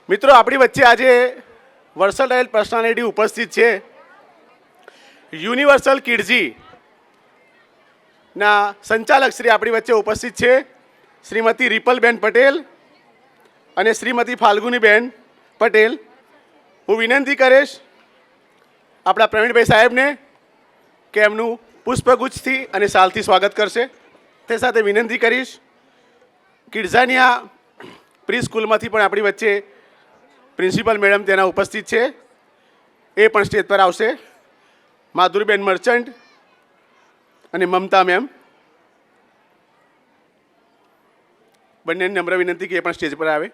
મિત્રો, આપણી વચ્ચે આજે વર્સટાઇલ પર્સનાલિટી ઉપસ્થિત છે. યુનિવર્સલ કિડઝી ના સંચાલક શ્રી આપણી વચ્ચે ઉપસ્થિત છે, શ્રીમતી રિપલબેન પટેલ અને શ્રીમતી ફાલ્ગુનીબેન પટેલ. હું વિનંતી કરીશ આપણા પ્રવીણભાઈ સાહેબને કે એમનું પુષ્પગુચ્છથી અને શાલથી સ્વાગત કરશે. તે સાથે વિનંતી કરીશ કિડઝાની આ પ્રી સ્કૂલમાંથી પણ આપણી વચ્ચે પ્રિન્સિપલ મેડમ તેના ઉપસ્થિત છે, એ પણ સ્ટેજ પર આવશે. માધુરીબેન મર્ચન્ટ અને મમતા મેમ, બંનેને નમ્ર વિનંતી કે એ પણ સ્ટેજ પર આવે.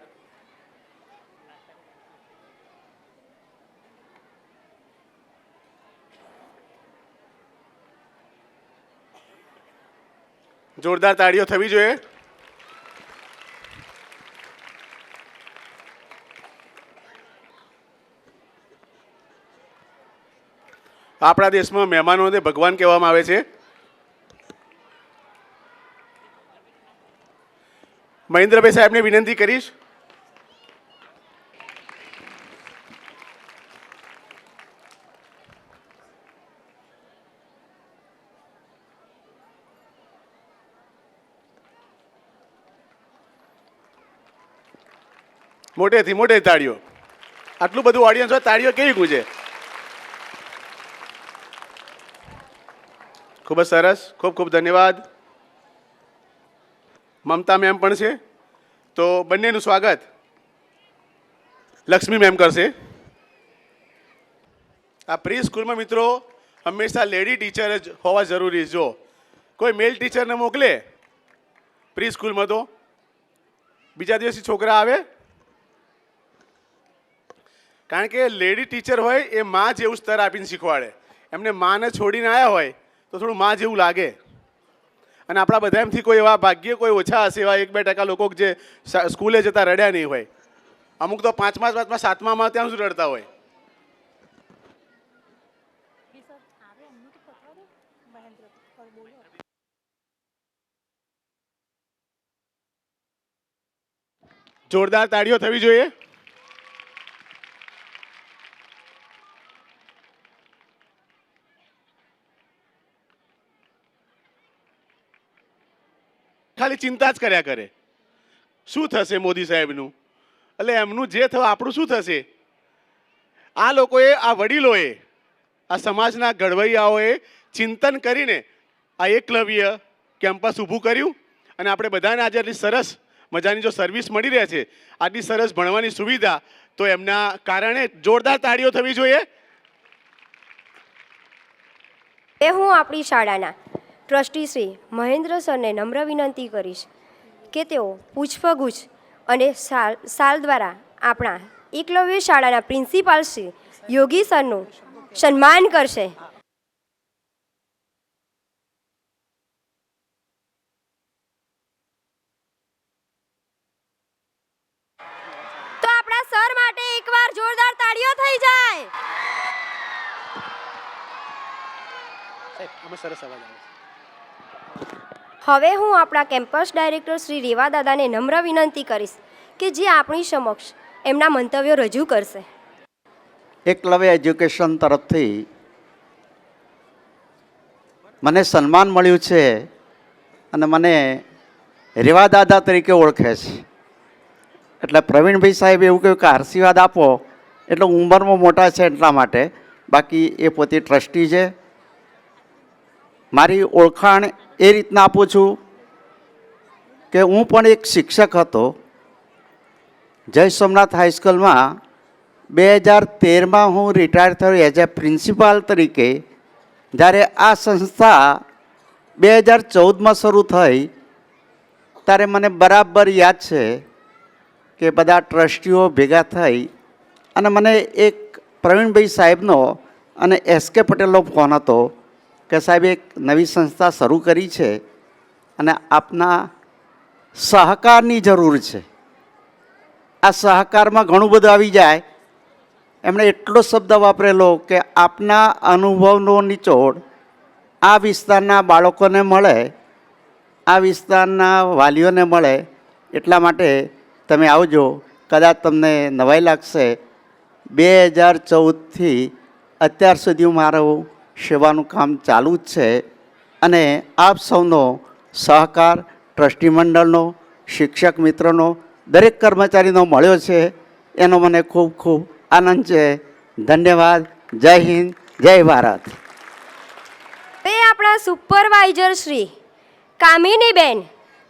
જોરદાર તાળીઓ થવી જોઈએ. આપણા દેશમાં મહેમાનોને ભગવાન કહેવામાં આવે છે. મહેન્દ્રભાઈ સાહેબને વિનંતી કરીશ મોટેથી મોટે તાળીઓ. આટલું બધું ઓડિયન્સ હોય, તાળીઓ કેવી ગુંજે. ખૂબ જ સરસ, ખૂબ ખૂબ ધન્યવાદ. મમતા મેમ પણ છે, તો બંનેનું સ્વાગત લક્ષ્મી મેમ કરશે. આ પ્રી સ્કૂલમાં મિત્રો હંમેશા લેડી ટીચર જ હોવા જરૂરી. જો કોઈ મેલ ટીચરને મોકલે પ્રી સ્કૂલમાં તો બીજા દિવસથી છોકરા આવે, કારણ કે લેડી ટીચર હોય એ માં જેવું સ્તર આપીને શીખવાડે. એમને માને છોડીને આવ્યા હોય તો થોડું માં જેવું લાગે. અને આપણા બધા એમથી કોઈ એવા ભાગ્ય કોઈ ઓછા હશે, એવા 1-2% લોકો જે સ્કૂલે જતા રડ્યા નહીં હોય. અમુક તો 5મા 7મામાં ત્યાં સુધી રડતા હોય. જોરદાર તાળીઓ થવી જોઈએ. ખાલી ચિંતા જ કર્યા કરે, શું થશે મોદી સાહેબનું, એટલે એમનું જે થયું આપણું શું થશે. આ લોકોએ, આ વડીલોએ, આ સમાજના ઘડવૈયાઓએ ચિંતન કરીને આ એકલવ્ય કેમ્પસ ઊભું કર્યું. અને આપણે બધાને આજે આટલી સરસ મજાની જો સર્વિસ મળી રહે છે, આટલી સરસ ભણવાની સુવિધા, તો એમના કારણે જોરદાર તાળીઓ થવી જોઈએ. હું આપણી શાળાના ટ્રસ્ટી શ્રી મહેન્દ્ર સરને નમ્ર વિનંતી કરીશ કે તેઓ પુષ્પગુચ્છ અને શાલ દ્વારા આપણા એકલવ્ય શાળાના પ્રિન્સિપાલ શ્રી યોગી સરનું સન્માન કરશે. તો આપણા સર માટે એકવાર જોરદાર તાળીઓ થઈ જાય. હવે હું આપણા કેમ્પસ ડાયરેક્ટર શ્રી રેવા દાદાને નમ્ર વિનંતી કરીશ કે જે આપણી સમક્ષ એમના મંતવ્યો રજૂ કરશે. એકલવ્ય એજ્યુકેશન તરફથી મને સન્માન મળ્યું છે અને મને રેવા દાદા તરીકે ઓળખે છે. એટલે પ્રવીણભાઈ સાહેબ એવું કહ્યું કે આશીર્વાદ આપો, એટલે ઉંમરમાં મોટા છે એટલા માટે. બાકી એ પોતે ટ્રસ્ટી છે. મારી ઓળખાણ એ રીતના આપું છું કે હું પણ એક શિક્ષક હતો. જય સોમનાથ હાઈસ્કૂલમાં 2013માં હું રિટાયર થયો એઝ એ પ્રિન્સિપાલ તરીકે. જ્યારે આ સંસ્થા 2014માં શરૂ થઈ ત્યારે મને બરાબર યાદ છે કે બધા ટ્રસ્ટીઓ ભેગા થઈ અને મને એક પ્રવીણભાઈ સાહેબનો અને એસકે પટેલનો ફોન હતો કે સાહેબ એક નવી સંસ્થા શરૂ કરી છે અને આપના સહકારની જરૂર છે. આ સહકારમાં ઘણું બધું આવી જાય. એમણે એટલો શબ્દ વાપરેલો કે આપના અનુભવનો નિચોડ આ વિસ્તારના બાળકોને મળે, આ વિસ્તારના વાલીઓને મળે, એટલા માટે તમે આવજો. કદાચ તમને નવાઈ લાગશે, 2014થી અત્યાર સુધી મારું સેવાનું કામ ચાલુ જ છે અને આપ સૌનો સહકાર, ટ્રસ્ટી મંડળનો, શિક્ષક મિત્રોનો, દરેક કર્મચારીનો મળ્યો છે, એનો મને ખૂબ ખૂબ આનંદ છે. ધન્યવાદ. જય હિન્દ, જય ભારત. એ આપણા સુપરવાઇઝર શ્રી કામિનીબેન,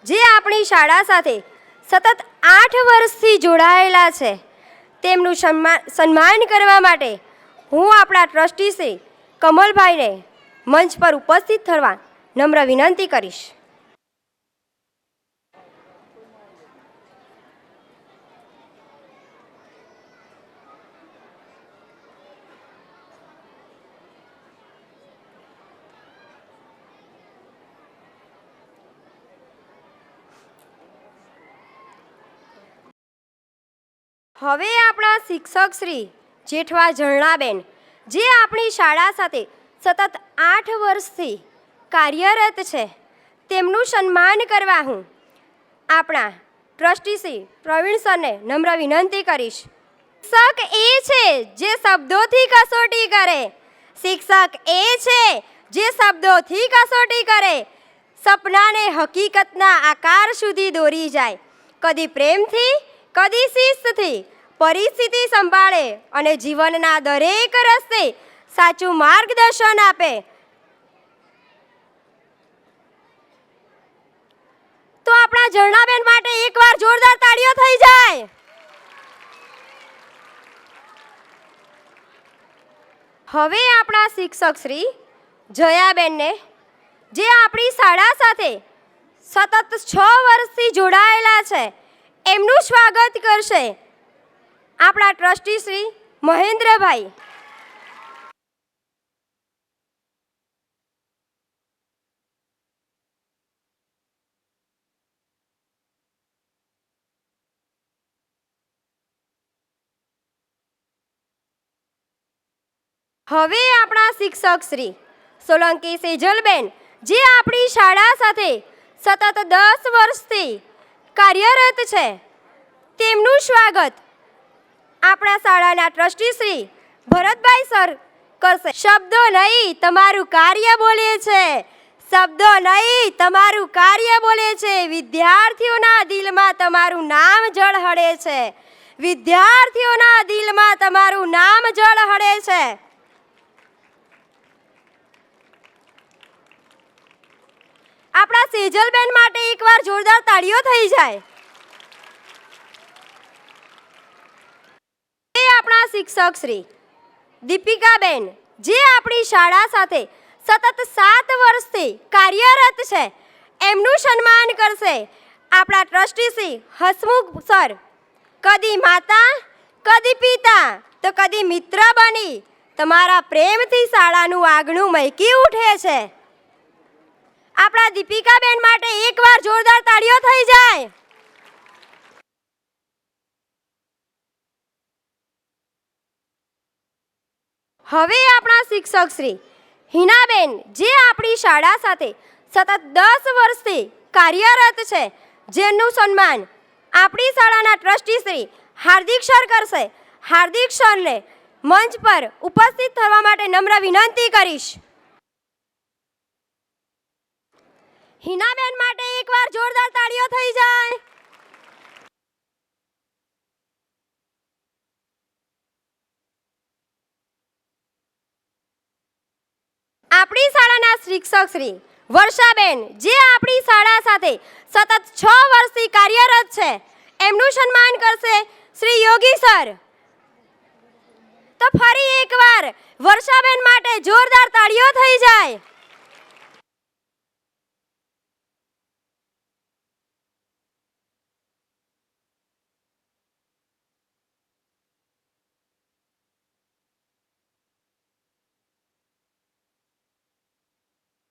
જે આપણી શાળા સાથે સતત 8 વર્ષથી જોડાયેલા છે, તેમનું સન્માન કરવા માટે હું આપણા ટ્રસ્ટી શ્રી કમલભાઈને મંચ પર ઉપસ્થિત થવા નમ્ર વિનંતી કરીશ. હવે આપણા શિક્ષક શ્રી જેઠવા ઝરણાબેન, જે આપણી શાળા સાથે સતત 8 વર્ષથી કાર્યરત છે, તેમનું સન્માન કરવા હું આપણા ટ્રસ્ટી શ્રી પ્રવીણ સરને નમ્ર વિનંતી કરીશ. શિક્ષક એ છે જે શબ્દોથી કસોટી કરે, શિક્ષક એ છે જે શબ્દોથી કસોટી કરે, સપનાને હકીકતના આકાર સુધી દોરી જાય, કદી પ્રેમથી, કદી શિસ્તથી પરિસ્થિતિ સંભાળે અને જીવનના દરેક રસ્તે સાચું માર્ગદર્શન આપે. તો આપણા ઝરણાબેન માટે એકવાર જોરદાર તાળીઓ થઈ જાય. હવે આપણા શિક્ષક શ્રી જયાબેનને, જે આપણી શાળા સાથે સતત 6 વર્ષથી જોડાયેલા છે, એમનું સ્વાગત કરશે આપણા ટ્રસ્ટી શ્રી મહેન્દ્રભાઈ. હવે આપણા શિક્ષક શ્રી સોલંકી સેજલબેન, જે આપણી શાળા સાથે સતત 10 વર્ષથી કાર્યરત છે, તેમનું સ્વાગત આપણા શાળાના ટ્રસ્ટી શ્રી ભરતભાઈ સર કરશે. શબ્દો નહીં તમારું કાર્ય બોલે છે, શબ્દો નહીં તમારું કાર્ય બોલે છે. વિદ્યાર્થીઓના દિલમાં તમારું નામ ઝળહળે છે, વિદ્યાર્થીઓના દિલમાં તમારું નામ ઝળહળે છે. આપણા સેજલબેન માટે એકવાર જોરદાર તાળીઓ થઈ જાય. આપણા શિક્ષક શ્રી દીપિકાબેન, જે આપણી શાળા સાથે સતત 7 વર્ષથી કાર્યરત છે, એમનું સન્માન કરશે આપણા ટ્રસ્ટી શ્રી હસમુખ સર. કદી માતા, કદી પિતા, તો કદી મિત્ર બની તમારા પ્રેમથી શાળાનું આગણું મહેકી ઉઠે છે. આપણા દીપિકાબેન માટે એકવાર જોરદાર તાળીઓ થઈ જાય. હવે આપણા શિક્ષક શ્રી હિનાબેન, જે આપણી શાળા સાથે સતત 10 વર્ષથી કાર્યરત છે, જેનું સન્માન આપણી શાળાના ટ્રસ્ટી શ્રી હાર્દિક સર કરશે. હાર્દિક સરને મંચ પર ઉપસ્થિત થવા માટે નમ્ર વિનંતી કરીશ. હિનાબેન માટે એકવાર જોરદાર તાળીઓ થઈ જાય. આપણી શાળાના શિક્ષક શ્રી વર્ષાબેન, જે આપણી શાળા સાથે સતત 6 વર્ષથી કાર્યરત છે, એમનું સન્માન કરશે શ્રી યોગી સર. તો ફરી એકવાર વર્ષાબેન માટે જોરદાર તાળીઓ થઈ જાય.